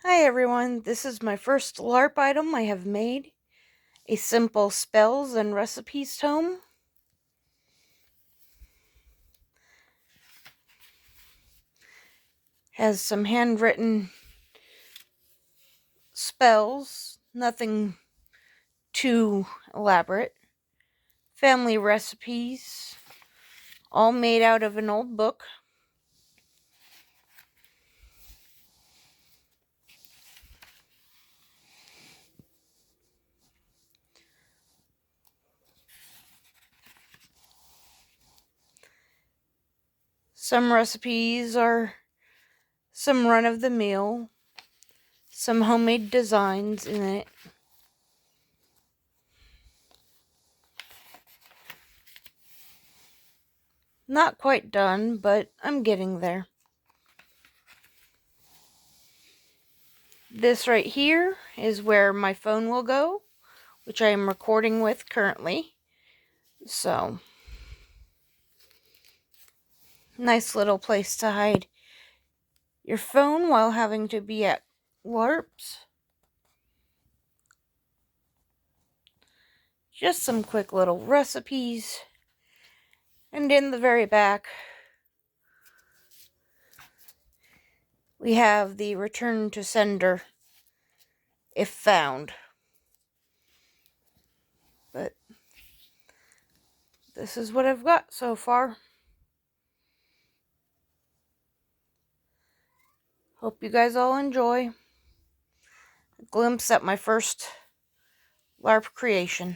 Hi everyone, this is my first LARP item I have made. A simple spells and recipes tome. Has some handwritten spells, nothing too elaborate. Family recipes, all made out of an old book. Some recipes are some run-of-the-mill, some homemade designs in it. Not quite done, but I'm getting there. This right here is where my phone will go, which I am recording with currently. So, nice little place to hide your phone while having to be at LARPs. Just some quick little recipes. And in the very back, we have the return to sender if found. But this is what I've got so far. Hope you guys all enjoy. A glimpse at my first LARP creation.